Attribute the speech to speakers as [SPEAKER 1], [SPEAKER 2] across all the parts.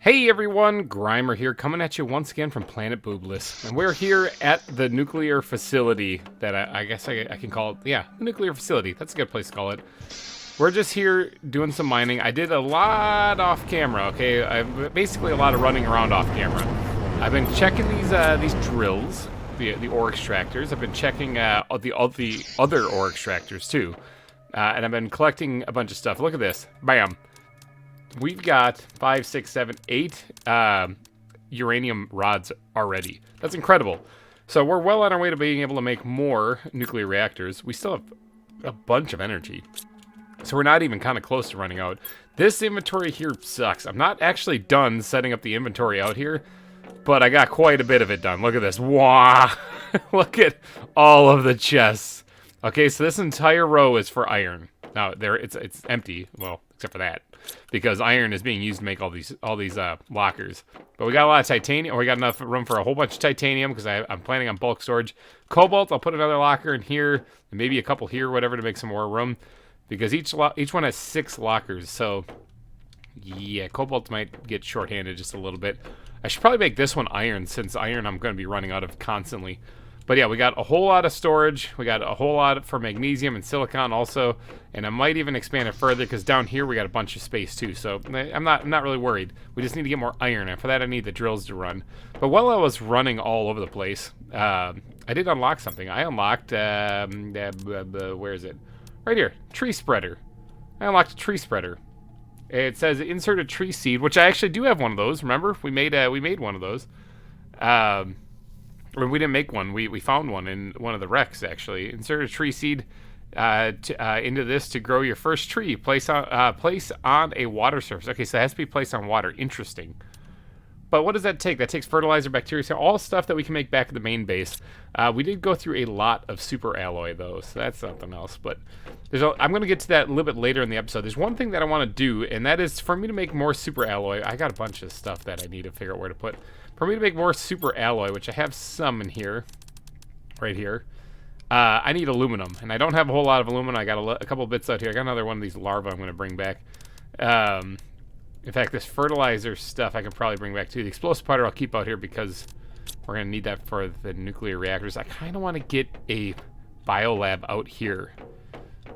[SPEAKER 1] Hey everyone, GReimer here, coming at you once again from Planet Boobless. And we're here at the nuclear facility that I guess I can call it, yeah, the nuclear facility. That's a good place to call it. We're just here doing some mining. I did a lot off camera, okay? Basically a lot of running around off camera. I've been checking these drills, the ore extractors. I've been checking the other ore extractors too. And I've been collecting a bunch of stuff. Look at this. Bam. We've got 5, 6, 7, 8 uranium rods already. That's incredible. So we're well on our way to being able to make more nuclear reactors. We still have a bunch of energy. So we're not even kind of close to running out. This inventory here sucks. I'm not actually done setting up the inventory out here, but I got quite a bit of it done. Look at this. Wow. Look at all of the chests. Okay, so this entire row is for iron. Now it's empty. Well, except for that, because iron is being used to make all these lockers. But we got a lot of titanium, or we got enough room for a whole bunch of titanium, because I'm planning on bulk storage. Cobalt, I'll put another locker in here, and maybe a couple here, whatever, to make some more room, because each one has 6 lockers. So yeah, cobalt might get shorthanded just a little bit. I should probably make this one iron, since iron I'm going to be running out of constantly. But yeah, we got a whole lot of storage. We got a whole lot for magnesium and silicon also, and I might even expand it further, because down here we got a bunch of space too. So I'm not really worried. We just need to get more iron, and for that I need the drills to run. But while I was running all over the place, I did unlock something. I unlocked where is it? Right here, tree spreader. I unlocked a tree spreader. It says insert a tree seed, which I actually do have one of those. Remember, we made one of those. We didn't make one. We found one in one of the wrecks, actually. Insert a tree seed into this to grow your first tree. Place on a water surface. Okay, so it has to be placed on water. Interesting. But what does that take? That takes fertilizer, bacteria, so all stuff that we can make back at the main base. We did go through a lot of super alloy, though, so that's something else. But I'm going to get to that a little bit later in the episode. There's one thing that I want to do, and that is for me to make more super alloy. I got a bunch of stuff that I need to figure out where to put. For me to make more super alloy, which I have some in here, right here, I need aluminum. And I don't have a whole lot of aluminum. I got a couple bits out here. I got another one of these larvae I'm going to bring back. In fact, this fertilizer stuff I can probably bring back too. The explosive powder I'll keep out here, because we're going to need that for the nuclear reactors. I kind of want to get a biolab out here.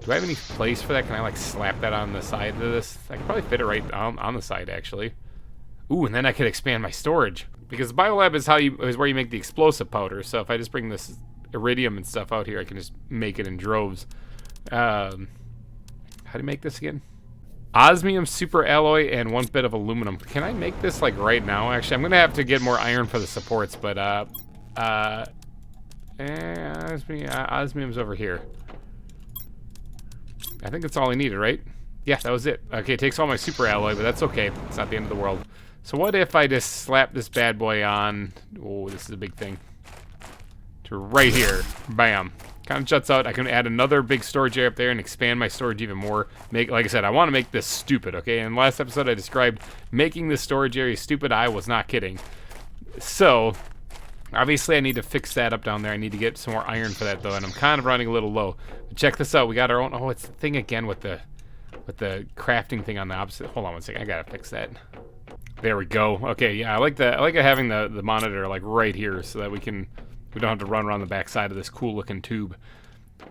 [SPEAKER 1] Do I have any place for that? Can I like slap that on the side of this? I can probably fit it right on the side, actually. Ooh, and then I could expand my storage, because the biolab is where you make the explosive powder. So if I just bring this iridium and stuff out here, I can just make it in droves. How do you make this again? Osmium super alloy and 1 bit of aluminum. Can I make this like right now? Actually, I'm gonna have to get more iron for the supports, but osmium's over here. I think that's all I needed, right? Yeah, that was it. Okay, it takes all my super alloy, but that's okay. It's not the end of the world. So what if I just slap this bad boy on? Oh, this is a big thing. To right here. Bam. Kind of juts out. I can add another big storage area up there and expand my storage even more. Like I said, I want to make this stupid, okay? In the last episode I described making this storage area stupid. I was not kidding. So, obviously I need to fix that up down there. I need to get some more iron for that, though, and I'm kind of running a little low. But check this out. We got our own... Oh, it's the thing again with the crafting thing on the opposite. Hold on one second. I gotta fix that. There we go. Okay, yeah, I like having the monitor like right here, so that we don't have to run around the back side of this cool looking tube.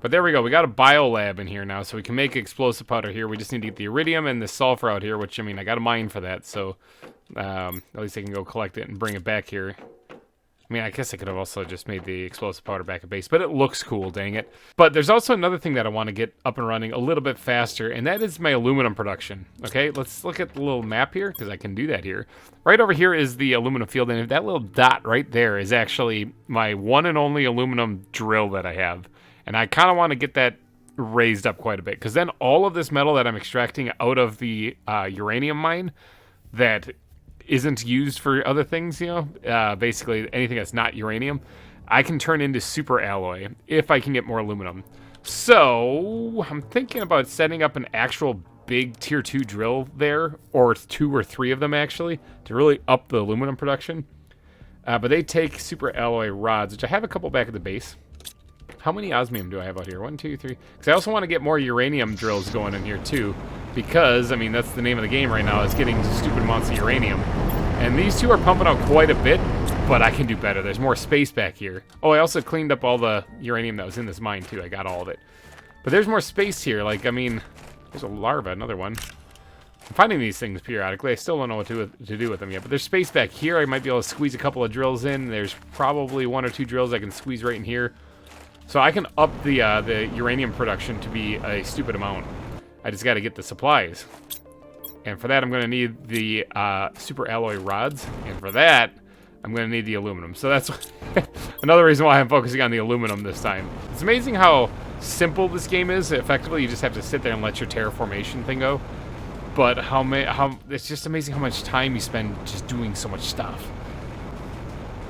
[SPEAKER 1] But there we go. We got a biolab in here now, so we can make explosive powder here. We just need to get the iridium and the sulfur out here, which, I mean, I got a mine for that, so at least I can go collect it and bring it back here. I mean, I guess I could have also just made the explosive powder back at base, but it looks cool, dang it. But there's also another thing that I want to get up and running a little bit faster, and that is my aluminum production. Okay, let's look at the little map here, because I can do that here. Right over here is the aluminum field, and that little dot right there is actually my one and only aluminum drill that I have. And I kind of want to get that raised up quite a bit, because then all of this metal that I'm extracting out of the uranium mine that isn't used for other things, you know, basically anything that's not uranium, I can turn into super alloy if I can get more aluminum. So I'm thinking about setting up an actual big tier 2 drill there, or 2 or 3 of them actually, to really up the aluminum production. But they take super alloy rods, which I have a couple back at the base. How many osmium do I have out here? 1, 2, 3. Because I also want to get more uranium drills going in here too, because, I mean, that's the name of the game right now, is getting stupid amounts of uranium. And these two are pumping out quite a bit, but I can do better. There's more space back here. Oh, I also cleaned up all the uranium that was in this mine, too. I got all of it. But there's more space here. Like, I mean, there's a larva, another one. I'm finding these things periodically. I still don't know what to do with them yet. But there's space back here. I might be able to squeeze a couple of drills in. There's probably 1 or 2 drills I can squeeze right in here. So I can up the uranium production to be a stupid amount. I just got to get the supplies. And for that, I'm going to need the super alloy rods. And for that, I'm going to need the aluminum. So that's another reason why I'm focusing on the aluminum this time. It's amazing how simple this game is. Effectively, you just have to sit there and let your terraformation thing go. But it's just amazing how much time you spend just doing so much stuff.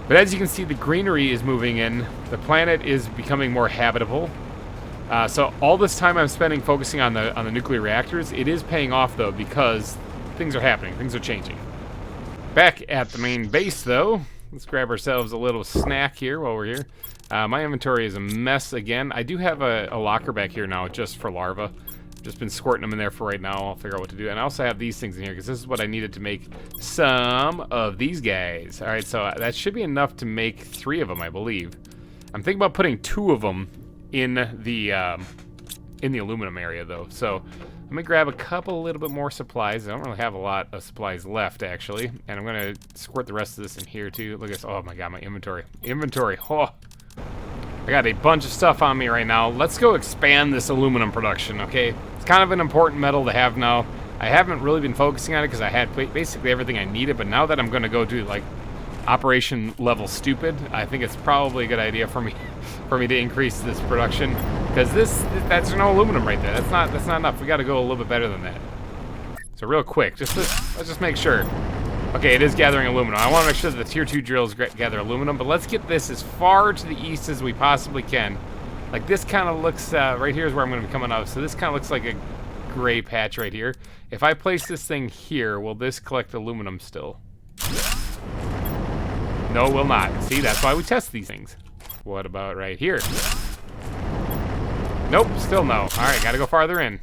[SPEAKER 1] But as you can see, the greenery is moving in. The planet is becoming more habitable. So all this time I'm spending focusing on the nuclear reactors, it is paying off though, because things are happening, things are changing. Back at the main base though, let's grab ourselves a little snack here while we're here. My inventory is a mess again. I do have a locker back here now just for larvae. Just been squirting them in there for right now. I'll figure out what to do. And I also have these things in here because this is what I needed to make some of these guys. All right, so that should be enough to make 3 of them, I believe. I'm thinking about putting 2 of them in the aluminum area though. So let me grab a little bit more supplies. I don't really have a lot of supplies left actually, and I'm gonna squirt the rest of this in here too. Look at this. Oh my god, my inventory. Oh, I got a bunch of stuff on me right now. Let's go expand this aluminum production. Okay, it's kind of an important metal to have now. I haven't really been focusing on it because I had basically everything I needed, but now that I'm gonna go do like operation level stupid, I think it's probably a good idea for me to increase this production, because that's no aluminum right there. That's not enough. We got to go a little bit better than that. So real quick, let's just make sure. Okay, it is gathering aluminum. I want to make sure that the tier 2 drills gather aluminum, but let's get this as far to the east as we possibly can. Like this kind of looks right here is where I'm going to be coming out. So this kind of looks like a gray patch right here. If I place this thing here, will this collect aluminum still? No, it will not. See, that's why we test these things. What about right here? Nope, still no. Alright, gotta go farther in.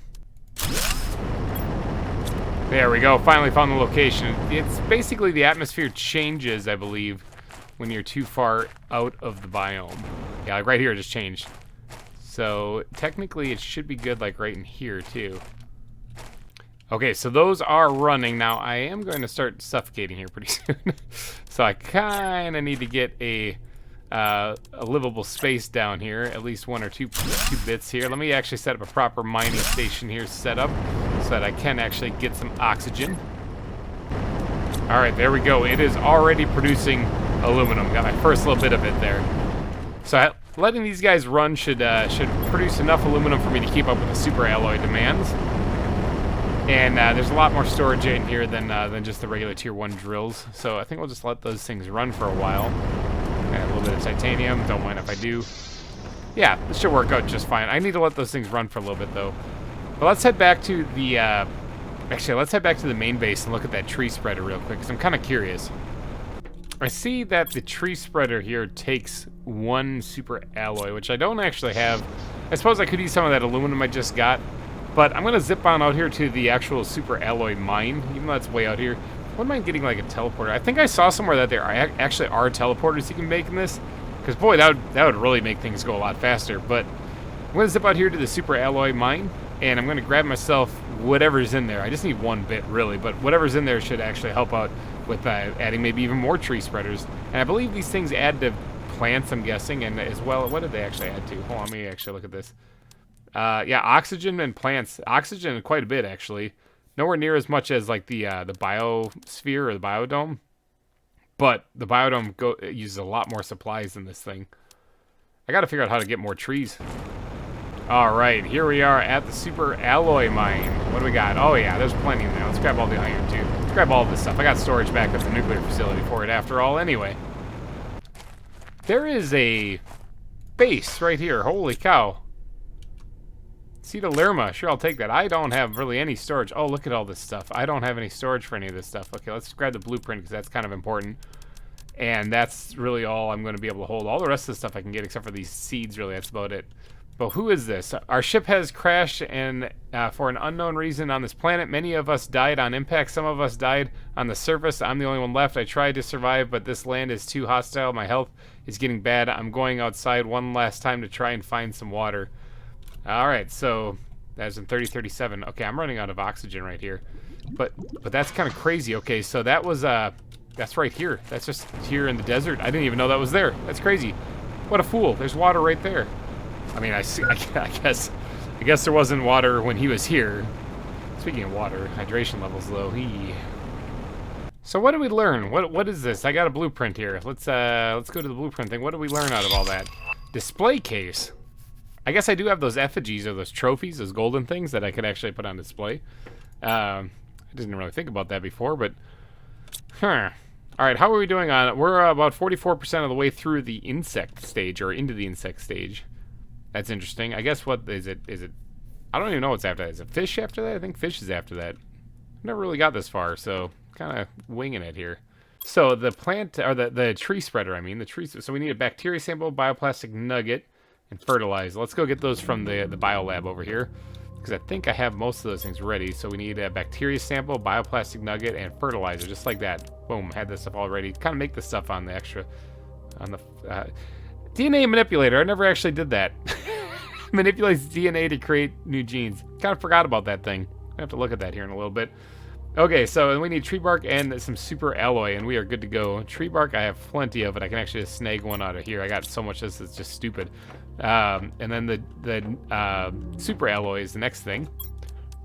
[SPEAKER 1] There we go, finally found the location. It's basically the atmosphere changes, I believe, when you're too far out of the biome. Yeah, like right here it just changed. So, technically it should be good like right in here, too. Okay, so those are running. Now, I am going to start suffocating here pretty soon. So I kind of need to get a livable space down here, at least 1 or 2 bits here. Let me actually set up a proper mining station here set up so that I can actually get some oxygen. All right, there we go. It is already producing aluminum. Got my first little bit of it there. So letting these guys run should produce enough aluminum for me to keep up with the super alloy demands. And there's a lot more storage in here than just the regular tier 1 drills. So I think we'll just let those things run for a while. Add a little bit of titanium, don't mind if I do. Yeah, this should work out just fine. I need to let those things run for a little bit though. But let's head back to the, actually let's head back to the main base and look at that tree spreader real quick, because I'm kind of curious. I see that the tree spreader here takes 1 super alloy, which I don't actually have. I suppose I could use some of that aluminum I just got. But I'm going to zip on out here to the actual super alloy mine, even though it's way out here. What am I getting, like a teleporter? I think I saw somewhere that there actually are teleporters you can make in this. Because, boy, that would really make things go a lot faster. But I'm going to zip out here to the super alloy mine, and I'm going to grab myself whatever's in there. I just need 1 bit, really, but whatever's in there should actually help out with adding maybe even more tree spreaders. And I believe these things add to plants, I'm guessing, and as well, what did they actually add to? Hold on, let me actually look at this. Yeah, oxygen and plants. Oxygen quite a bit, actually. Nowhere near as much as like the biosphere or the biodome. But the biodome uses a lot more supplies than this thing. I gotta figure out how to get more trees. Alright, here we are at the super alloy mine. What do we got? Oh yeah, there's plenty in there. Let's grab all the iron too. Let's grab all of this stuff. I got storage back at the nuclear facility for it after all anyway. There is a base right here. Holy cow. Cedar Lerma, sure, I'll take that. I don't have really any storage. Oh, look at all this stuff. I don't have any storage for any of this stuff. Okay, let's grab the blueprint because that's kind of important. And that's really all I'm going to be able to hold. All the rest of the stuff I can get except for these seeds, really. That's about it. Well, who is this? Our ship has crashed and for an unknown reason on this planet. Many of us died on impact. Some of us died on the surface. I'm the only one left. I tried to survive, but this land is too hostile. My health is getting bad. I'm going outside one last time to try and find some water. All right, so that's in 3037. Okay, I'm running out of oxygen right here. But that's kind of crazy. Okay, so that was that's right here. That's just here in the desert. I didn't even know that was there. That's crazy. What a fool. There's water right there. I mean, I guess there wasn't water when he was here. Speaking of water, hydration levels low. So what did we learn? What is this? I got a blueprint here. Let's go to the blueprint thing. What did we learn out of all that? Display case. I guess I do have those effigies or those trophies, those golden things that I could actually put on display. I didn't really think about that before, but All right, how are we doing on it? We're about 44% of the way through the insect stage, or into the insect stage. That's interesting. I guess what is it? I don't even know what's after that. Is it fish after that? I think fish is after that. Never really got this far, so kind of winging it here. So the plant, or the tree spreader, I mean, the tree. So we need a bacteria sample, bioplastic nugget, and fertilizer. Let's go get those from the biolab over here, because I think I have most of those things ready. So we need a bacteria sample, bioplastic nugget, and fertilizer, just like that. Boom, had this stuff all ready. Kind of make the stuff on the extra, on the DNA manipulator. I never actually did that. Manipulates DNA to create new genes. Kind of forgot about that thing. I have to look at that here in a little bit. Okay, so we need tree bark and some super alloy, and we are good to go. Tree bark, I have plenty of it. I can actually just snag one out of here. I got so much this is just stupid. And then the super alloy is the next thing.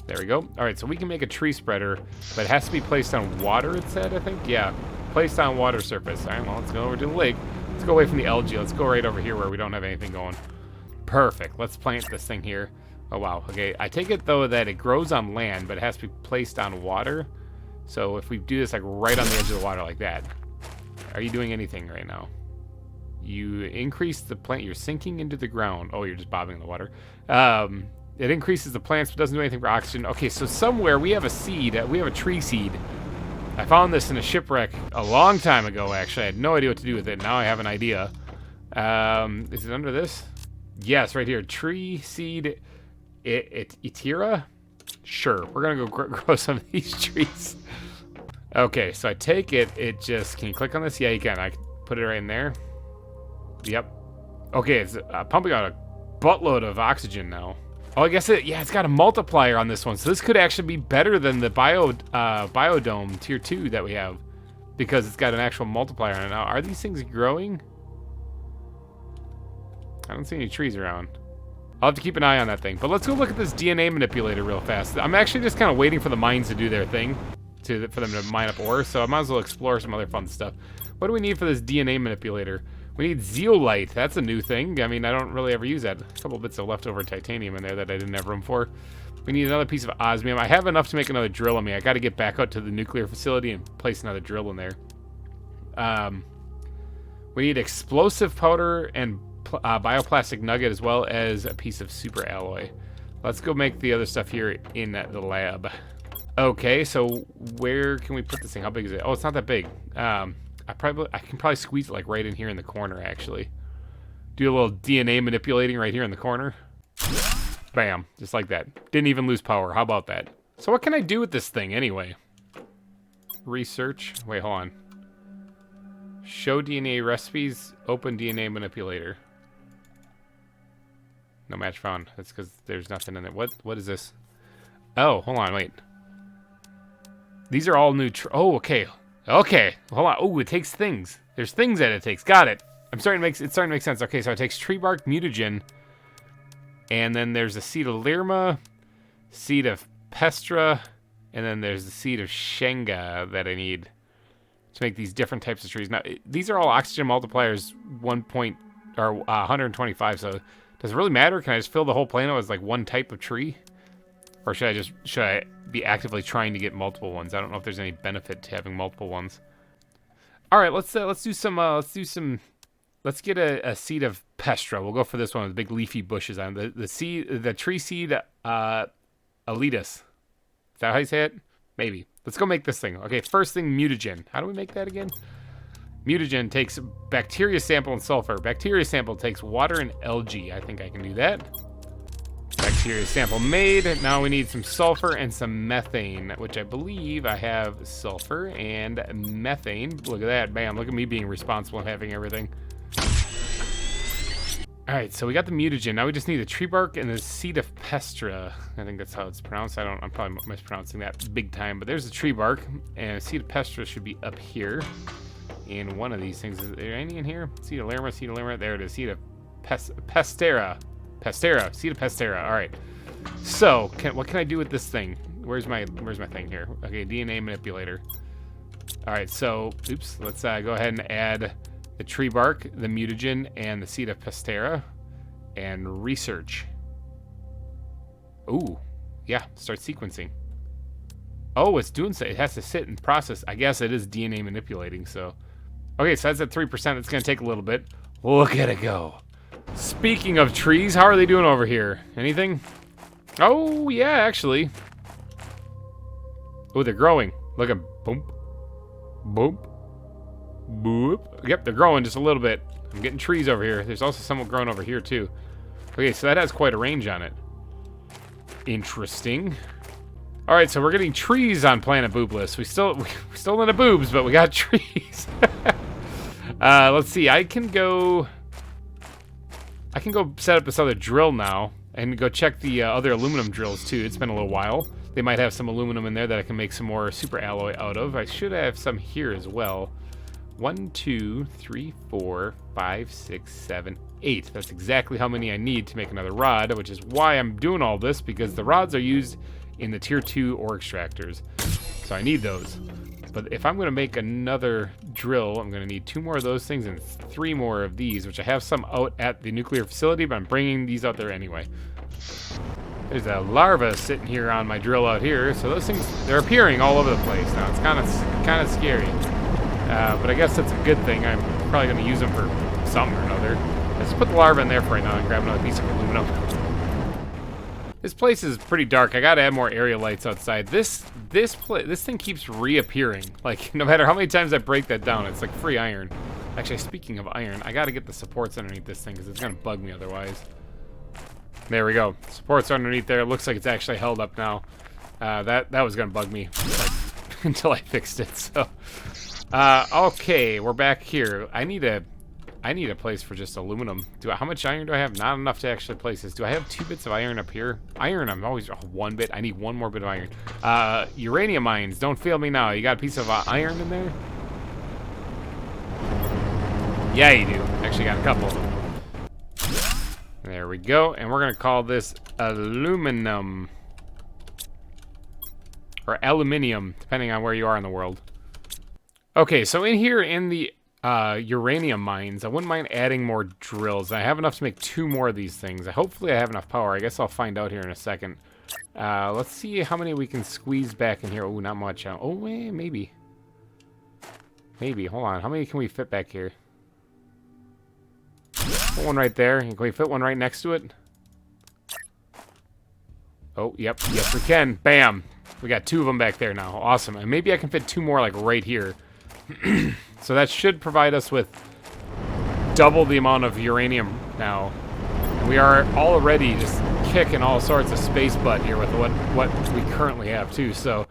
[SPEAKER 1] There we go. All right, so we can make a tree spreader, but it has to be placed on water, it said, I think. Yeah, placed on water surface. All right, well, let's go over to the lake. Let's go away from the algae. Let's go right over here where we don't have anything going. Perfect. Let's plant this thing here. Oh, wow. Okay, I take it, though, that it grows on land, but it has to be placed on water. So if we do this, like, right on the edge of the water like that. Are you doing anything right now? You increase the plant. You're sinking into the ground. Oh, you're just bobbing in the water. It increases the plants, but doesn't do anything for oxygen. Okay, so somewhere we have a seed. We have a tree seed. I found this in a shipwreck a long time ago, actually. I had no idea what to do with it. Now I have an idea. Is it under this? Yes, right here. Tree seed Itira? Sure. We're going to go grow some of these trees. Okay, so I take it. It just... Can you click on this? Yeah, you can. I can put it right in there. Yep. Okay, it's pumping out a buttload of oxygen now. Oh, I guess it's got a multiplier on this one. So this could actually be better than the biodome tier 2 that we have, because it's got an actual multiplier on it. Now, are these things growing? I don't see any trees around. I'll have to keep an eye on that thing. But let's go look at this DNA manipulator real fast. I'm actually just kind of waiting for the mines to do their thing, for them to mine up ore. So I might as well explore some other fun stuff. What do we need for this DNA manipulator? We need zeolite. That's a new thing. I mean, I don't really ever use that. A couple bits of leftover titanium in there that I didn't have room for. We need another piece of osmium. I have enough to make another drill. I mean, I got to get back out to the nuclear facility and place another drill in there. We need explosive powder and bioplastic nugget, as well as a piece of super alloy. Let's go make the other stuff here in the lab. Okay, so where can we put this thing? How big is it? Oh, it's not that big. I can probably squeeze it like right in here in the corner, actually. Do a little DNA manipulating right here in the corner. Bam, just like that. Didn't even lose power. How about that? So what can I do with this thing anyway? Research. Wait, hold on. Show DNA recipes. Open DNA manipulator. No match found. That's because there's nothing in it. What is this? Oh, hold on, wait. These are all new. Oh, okay. Okay, hold on. Oh, it takes things. There's things that it takes. Got it. It's starting to make sense. Okay, so it takes tree bark, mutagen, and then there's a seed of lirma, seed of pestra, and then there's the seed of shenga that I need to make these different types of trees. Now, these are all oxygen multipliers 125. So does it really matter? Can I just fill the whole plano as like one type of tree? Or should I be actively trying to get multiple ones? I don't know if there's any benefit to having multiple ones. All right, let's get a seed of pestra. We'll go for this one with big leafy bushes on it. The tree seed Elitus. Is that how you say it? Maybe. Let's go make this thing. Okay, first thing, mutagen. How do we make that again? Mutagen takes bacteria sample and sulfur. Bacteria sample takes water and algae. I think I can do that. bacteria sample made. Now we need some sulfur and some methane, which I believe I have sulfur and methane. Look at that, bam, look at me being responsible and having everything. Alright, so we got the mutagen. Now we just need the tree bark and the seed of pestra. I think that's how it's pronounced. I'm probably mispronouncing that big time, but there's the tree bark, and seed of pestra should be up here in one of these things. Is there any in here? Seed of lerma, there it is. Seed of pestera. Seed of pestera. Alright. So, what can I do with this thing? Where's my thing here? Okay, DNA manipulator. Alright, so, oops, let's go ahead and add the tree bark, the mutagen, and the seed of pestera, and research. Ooh, yeah, start sequencing. Oh, it's doing so. It has to sit and process. I guess it is DNA manipulating, so. Okay, so that's at 3%. It's going to take a little bit. Look at it go. Speaking of trees, how are they doing over here? Anything? Oh, yeah, actually. Oh, they're growing. Look at boom, boom. Boop. Yep, they're growing just a little bit. I'm getting trees over here. There's also some growing over here, too. Okay, so that has quite a range on it. Interesting. Alright, so we're getting trees on Planet Boobless. We still in the boobs, but we got trees. Let's see. I can go set up this other drill now and go check the other aluminum drills, too. It's been a little while. They might have some aluminum in there that I can make some more super alloy out of. I should have some here as well. 1, 2, 3, 4, 5, 6, 7, 8. That's exactly how many I need to make another rod, which is why I'm doing all this, because the rods are used in the tier 2 ore extractors. So I need those. But if I'm going to make another drill, I'm going to need 2 more of those things and 3 more of these, which I have some out at the nuclear facility, but I'm bringing these out there anyway. There's a larva sitting here on my drill out here, so those things, they're appearing all over the place now. It's kind of scary. But I guess that's a good thing. I'm probably going to use them for something or another. Let's put the larva in there for right now and grab another piece of aluminum. This place is pretty dark. I got to add more area lights outside. This thing keeps reappearing. Like, no matter how many times I break that down, it's like free iron. Actually, speaking of iron, I got to get the supports underneath this thing because it's going to bug me otherwise. There we go. Supports underneath there. It looks like it's actually held up now. That was going to bug me like, until I fixed it, so... okay, we're back here. I need a place for just aluminum. How much iron do I have? Not enough to actually place this. Do I have 2 bits of iron up here? Iron, I'm always 1 bit. I need 1 more bit of iron. Uranium mines, don't fail me now. You got a piece of iron in there? Yeah, you do. Actually got a couple. There we go. And we're gonna call this aluminum. Or aluminium, depending on where you are in the world. Okay, so in here in the uranium mines, I wouldn't mind adding more drills. I have enough to make 2 more of these things. Hopefully I have enough power. I guess I'll find out here in a second. Let's see how many we can squeeze back in here. Oh, not much. Oh, maybe. Maybe. Hold on. How many can we fit back here? Put one right there. Can we fit one right next to it? Oh, yep. Yes, we can. Bam. We got 2 of them back there now. Awesome. And maybe I can fit 2 more, like, right here. So that should provide us with double the amount of uranium now. And we are already just kicking all sorts of space butt here with what we currently have, too. So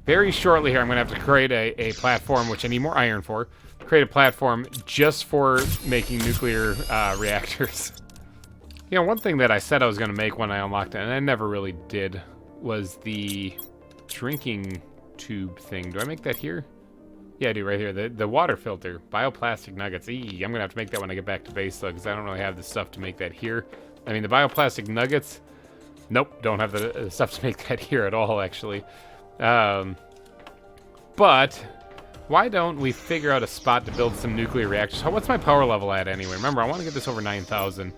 [SPEAKER 1] very shortly here, I'm going to have to create a platform, which I need more iron for. Create a platform just for making nuclear reactors. You know, one thing that I said I was going to make when I unlocked it, and I never really did, was the drinking tube thing. Do I make that here? Yeah, I do, right here. The water filter. Bioplastic nuggets. I'm going to have to make that when I get back to base, though, because I don't really have the stuff to make that here. I mean, the bioplastic nuggets... Nope, don't have the stuff to make that here at all, actually. But why don't we figure out a spot to build some nuclear reactors? What's my power level at, anyway? Remember, I want to get this over 9,000.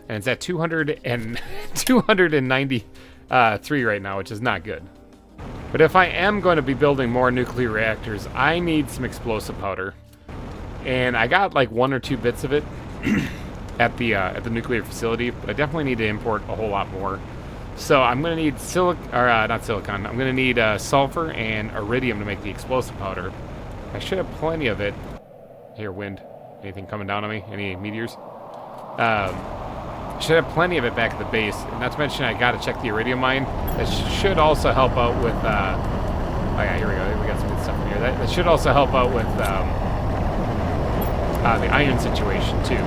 [SPEAKER 1] And it's at 293 right now, which is not good. But if I am going to be building more nuclear reactors, I need some explosive powder. And I got like 1 or 2 bits of it at the nuclear facility, but I definitely need to import a whole lot more. So I'm going to need not silicon. I'm going to need sulfur and iridium to make the explosive powder. I should have plenty of it. Here, wind. Anything coming down on me? Any meteors? Should have plenty of it back at the base. And not to mention, I gotta check the iridium mine. That should also help out with, oh yeah, here we go. We got some good stuff in here. That should also help out with, the iron situation, too.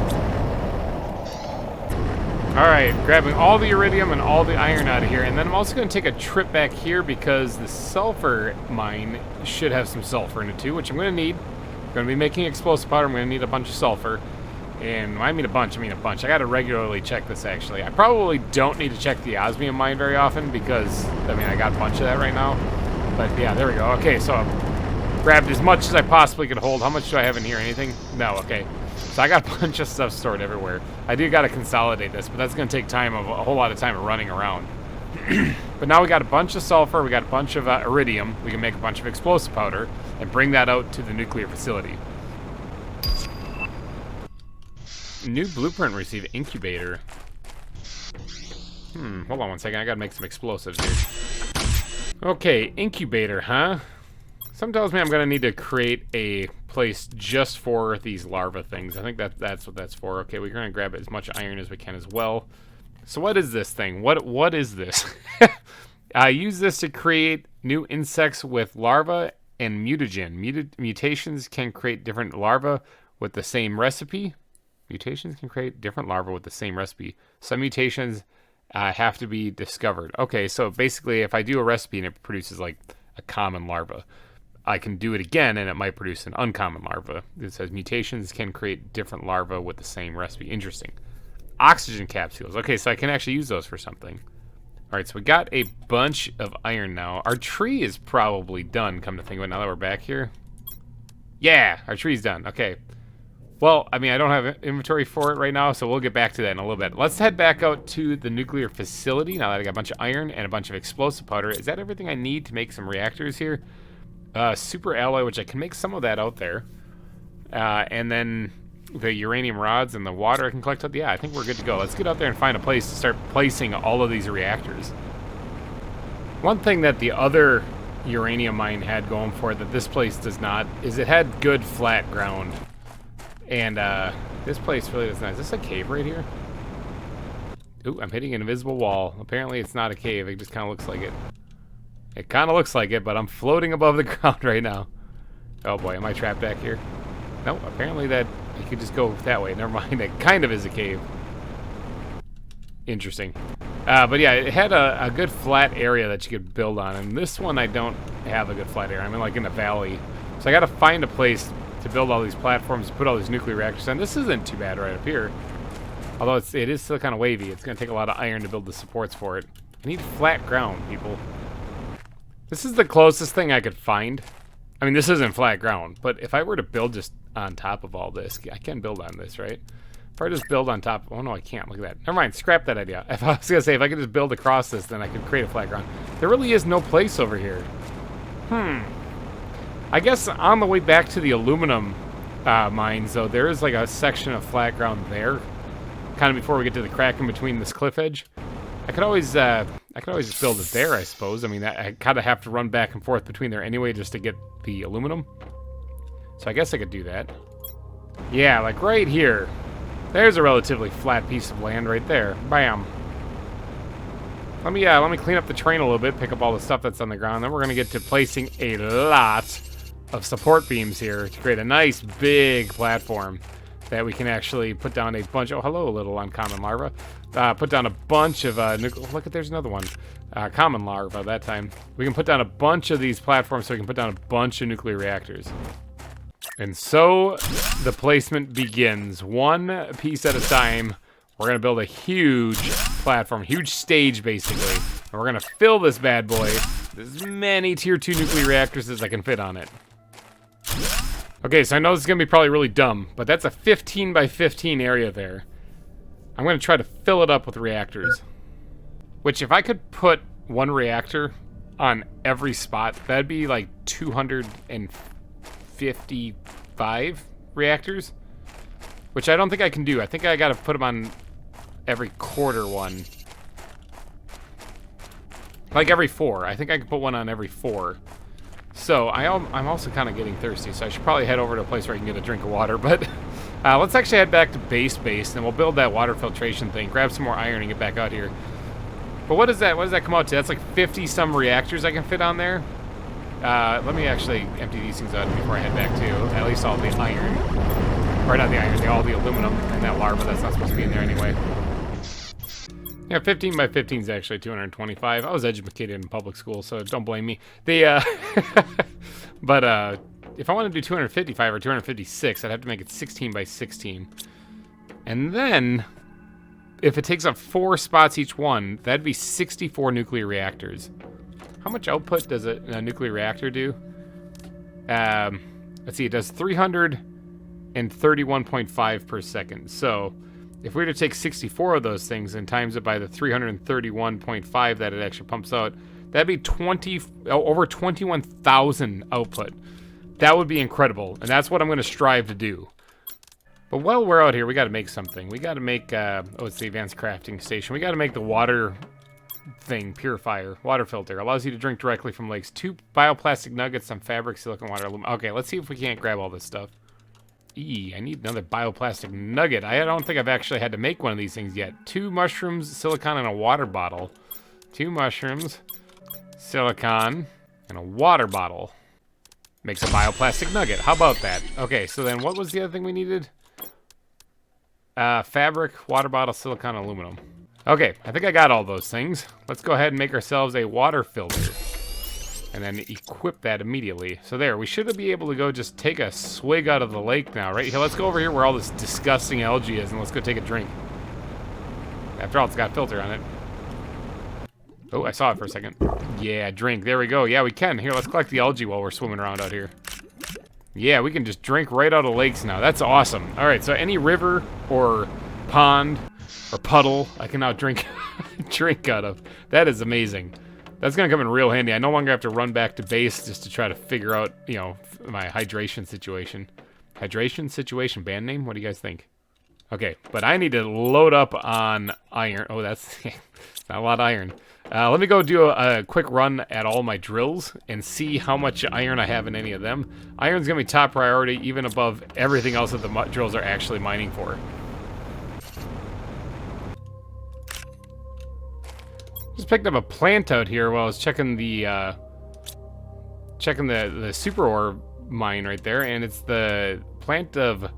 [SPEAKER 1] Alright, grabbing all the iridium and all the iron out of here. And then I'm also going to take a trip back here because the sulfur mine should have some sulfur in it, too, which I'm going to need. I'm going to be making explosive powder. I'm going to need a bunch of sulfur. And I mean a bunch. I got to regularly check this, actually. I probably don't need to check the osmium mine very often because, I mean, I got a bunch of that right now. But, yeah, there we go. Okay, so I grabbed as much as I possibly could hold. How much do I have in here? Anything? No, okay. So I got a bunch of stuff stored everywhere. I do got to consolidate this, but that's going to take time, a whole lot of time of running around. But now we got a bunch of sulfur. We got a bunch of iridium. We can make a bunch of explosive powder and bring that out to the nuclear facility. New blueprint received. Incubator. Hold on one second. I gotta make some explosives here. Okay, incubator, huh? Something tells me I'm gonna need to create a place just for these larva things. I think that's what that's for. Okay, we're gonna grab as much iron as we can as well. So what is this thing? What is this? I use this to create new insects with larvae and mutagen. Mutations can create different larvae with the same recipe. Mutations can create different larvae with the same recipe. Some mutations have to be discovered. Okay, so basically if I do a recipe and it produces like a common larva, I can do it again and it might produce an uncommon larva. It says mutations can create different larvae with the same recipe. Interesting. Oxygen capsules. Okay, so I can actually use those for something. All right, so we got a bunch of iron now. Our tree is probably done, come to think of it, now that we're back here. Yeah, our tree's done. Okay. Well, I mean, I don't have inventory for it right now, so we'll get back to that in a little bit. Let's head back out to the nuclear facility now that I got a bunch of iron and a bunch of explosive powder. Is that everything I need to make some reactors here? Super alloy, which I can make some of that out there. And then the uranium rods and the water I can collect out. Yeah, I think we're good to go. Let's get out there and find a place to start placing all of these reactors. One thing that the other uranium mine had going for it that this place does not is it had good flat ground. And this place really is nice. Is this a cave right here? Ooh, I'm hitting an invisible wall. Apparently it's not a cave. It just kind of looks like it. It kind of looks like it, but I'm floating above the ground right now. Oh boy, am I trapped back here? Nope, apparently that you could just go that way. Never mind, it kind of is a cave. Interesting. But yeah, it had a good flat area that you could build on, and this one I don't have a good flat area. I'm like in a valley. So I gotta find a place to build all these platforms, put all these nuclear reactors in. This isn't too bad right up here. Although it is still kind of wavy. It's gonna take a lot of iron to build the supports for it. I need flat ground, people. This is the closest thing I could find. I mean, this isn't flat ground, but if I were to build just on top of all this, I can build on this, right? If I just build on top, oh no, I can't, look at that. Never mind, scrap that idea. If I was gonna say, if I could just build across this, then I could create a flat ground. There really is no place over here. I guess on the way back to the aluminum mines, though, there is like a section of flat ground there, kind of before we get to the crack in between this cliff edge. I could always just build it there, I suppose. I mean, I kind of have to run back and forth between there anyway just to get the aluminum. So I guess I could do that. Yeah, like right here. There's a relatively flat piece of land right there. Bam. Let me clean up the terrain a little bit, pick up all the stuff that's on the ground. Then we're gonna get to placing a lot of support beams here to create a nice big platform that we can actually put down a bunch. Oh, hello, little uncommon larva. Put down a bunch of look at, there's another one. Common larva that time. We can put down a bunch of these platforms so we can put down a bunch of nuclear reactors. And so the placement begins, one piece at a time. We're gonna build a huge platform, huge stage basically, and we're gonna fill this bad boy with as many tier 2 nuclear reactors as I can fit on it. Okay, so I know this is gonna be probably really dumb, but that's a 15 by 15 area there. I'm gonna try to fill it up with reactors. Which, if I could put one reactor on every spot, that'd be like 255 reactors. Which I don't think I can do. I think I gotta put them on every quarter one. Like every 4. I think I can put one on every 4. So I'm also kind of getting thirsty, so I should probably head over to a place where I can get a drink of water, but Let's actually head back to base, and we'll build that water filtration thing. Grab some more iron and get back out here. But what is that? What does that come out to? That's like 50-some reactors I can fit on there. Let me actually empty these things out before I head back too. At least all the iron. Or not the iron, all the aluminum and that larva that's not supposed to be in there anyway. Yeah, 15 by 15 is actually 225. I was educated in public school, so don't blame me. But if I want to do 255 or 256, I'd have to make it 16 by 16. And then, if it takes up 4 spots each one, that'd be 64 nuclear reactors. How much output does a nuclear reactor do? Let's see, it does 331.5 per second. So, if we were to take 64 of those things and times it by the 331.5 that it actually pumps out, that'd be over 21,000 output. That would be incredible, and that's what I'm going to strive to do. But while we're out here, we got to make something. We got to make, it's the advanced crafting station. We got to make the water thing, Purifier, water filter. Allows you to drink directly from lakes. 2 bioplastic nuggets, some fabric, silicone, water, aluminum. Okay, let's see if we can't grab all this stuff. I need another bioplastic nugget. I don't think I've actually had to make one of these things yet. 2 mushrooms, silicone, and a water bottle. 2 mushrooms, silicone, and a water bottle. Makes a bioplastic nugget. How about that? Okay, so then what was the other thing we needed? Fabric, water bottle, silicone, aluminum. Okay, I think I got all those things. Let's go ahead and make ourselves a water filter. And then equip that immediately. So there, we should be able to go just take a swig out of the lake now, right? Here, let's go over here where all this disgusting algae is, and let's go take a drink. After all, it's got a filter on it. Oh, I saw it for a second. Yeah, drink. There we go. Yeah, we can. Here, let's collect the algae while we're swimming around out here. Yeah, we can just drink right out of lakes now. That's awesome. All right, so any river or pond or puddle I can now drink drink out of. That is amazing. That's going to come in real handy. I no longer have to run back to base just to try to figure out, you know, my hydration situation. Hydration situation, band name? What do you guys think? Okay, but I need to load up on iron. Oh, that's not a lot of iron. Let me go do a quick run at all my drills and see how much iron I have in any of them. Iron's going to be top priority, even above everything else that the drills are actually mining for. Just picked up a plant out here while I was checking the super ore mine right there, and it's the plant of,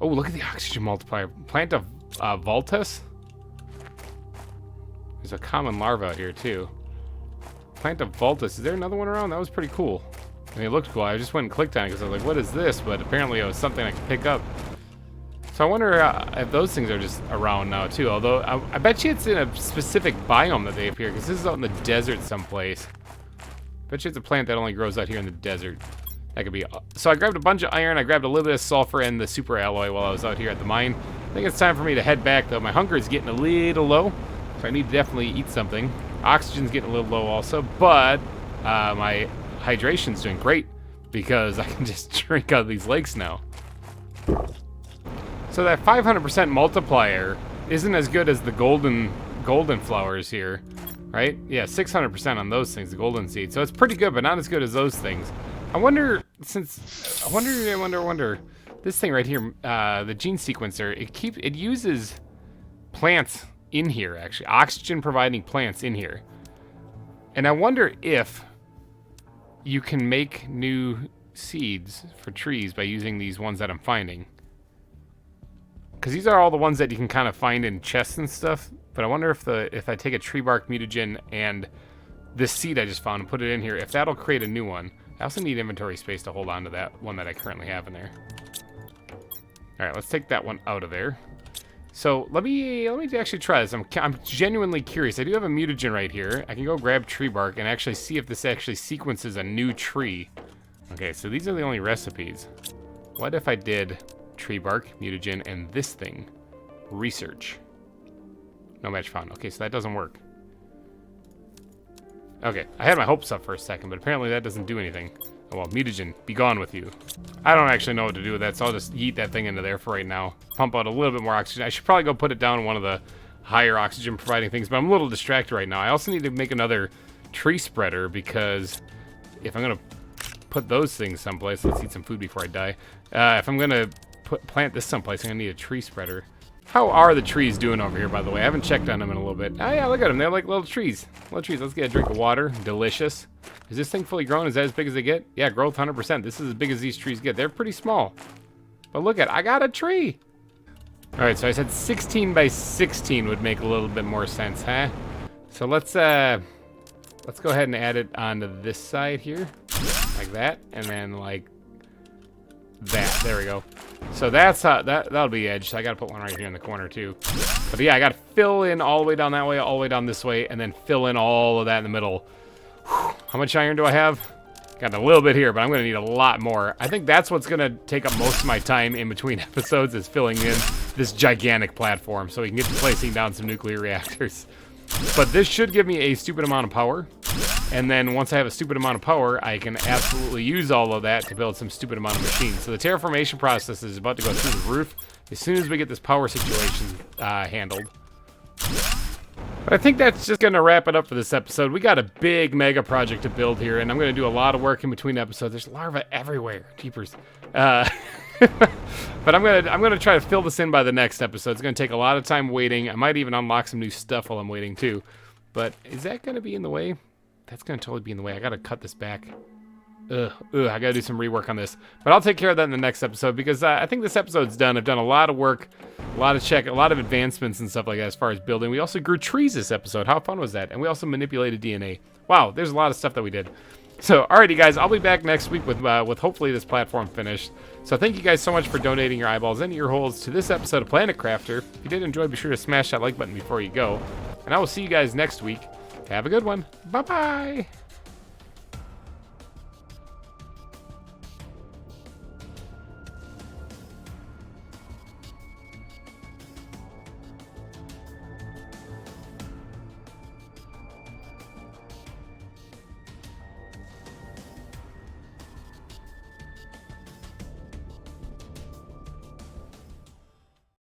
[SPEAKER 1] oh, look at the oxygen multiplier. Plant of Voltus. There's a common larva out here too. Plant of Voltus. Is there another one around? That was pretty cool. I mean, it looked cool. I just went and clicked on it because I was like, what is this? But apparently it was something I could pick up. So I wonder if those things are just around now too. Although I bet you it's in a specific biome that they appear, because this is out in the desert someplace. Bet you it's a plant that only grows out here in the desert. That could be. So I grabbed a bunch of iron. I grabbed a little bit of sulfur and the super alloy while I was out here at the mine. I think it's time for me to head back though. My hunger is getting a little low, so I need to definitely eat something. Oxygen's getting a little low also, but my hydration's doing great because I can just drink out of these lakes now. So that 500% multiplier isn't as good as the golden flowers here, right? Yeah, 600% on those things, the golden seed. So it's pretty good, but not as good as those things. I wonder, I wonder. This thing right here, the gene sequencer, it uses plants in here actually, oxygen providing plants in here, and I wonder if you can make new seeds for trees by using these ones that I'm finding. Because these are all the ones that you can kind of find in chests and stuff. But I wonder if I take a tree bark mutagen and this seed I just found and put it in here, if that'll create a new one. I also need inventory space to hold on to that one that I currently have in there. All right, let's take that one out of there. So let me actually try this. I'm genuinely curious. I do have a mutagen right here. I can go grab tree bark and actually see if this actually sequences a new tree. Okay, so these are the only recipes. What if I did tree bark, mutagen, and this thing? Research. No match found. Okay, so that doesn't work. Okay, I had my hopes up for a second, but apparently that doesn't do anything. Oh well, mutagen, be gone with you. I don't actually know what to do with that, so I'll just yeet that thing into there for right now. Pump out a little bit more oxygen. I should probably go put it down in one of the higher oxygen providing things, but I'm a little distracted right now. I also need to make another tree spreader, because if I'm gonna put those things someplace, let's eat some food before I die. If I'm gonna plant this someplace. I'm gonna need a tree spreader. How are the trees doing over here, by the way? I haven't checked on them in a little bit. Oh yeah, look at them. They're like little trees. Little trees. Let's get a drink of water. Delicious. Is this thing fully grown? Is that as big as they get? Yeah, growth 100%. This is as big as these trees get. They're pretty small. But look at, I got a tree. All right, so I said 16 by 16 would make a little bit more sense, huh? So let's go ahead and add it onto this side here, like that, and then like that. There we go. So that's that'll be edge. So I gotta put one right here in the corner too. But yeah, I gotta fill in all the way down that way, all the way down this way, and then fill in all of that in the middle. Whew. How much iron do I have? Got a little bit here, but I'm gonna need a lot more. I think that's what's gonna take up most of my time in between episodes, is filling in this gigantic platform so we can get to placing down some nuclear reactors. But this should give me a stupid amount of power. And then once I have a stupid amount of power, I can absolutely use all of that to build some stupid amount of machines. So the terraformation process is about to go through the roof as soon as we get this power situation handled. But I think that's just going to wrap it up for this episode. We got a big mega project to build here, and I'm going to do a lot of work in between episodes. There's larvae everywhere. Jeepers. But I'm gonna try to fill this in by the next episode. It's gonna take a lot of time waiting. I might even unlock some new stuff while I'm waiting too. But is that gonna be in the way? That's gonna totally be in the way. I gotta cut this back. I gotta do some rework on this. But I'll take care of that in the next episode, because I think this episode's done. I've done a lot of work, a lot of advancements and stuff like that as far as building. We also grew trees this episode. How fun was that? And we also manipulated DNA. Wow, there's a lot of stuff that we did. So, alrighty guys, I'll be back next week with hopefully this platform finished. So thank you guys so much for donating your eyeballs and ear holes to this episode of Planet Crafter. If you did enjoy, be sure to smash that like button before you go. And I will see you guys next week. Have a good one. Bye-bye.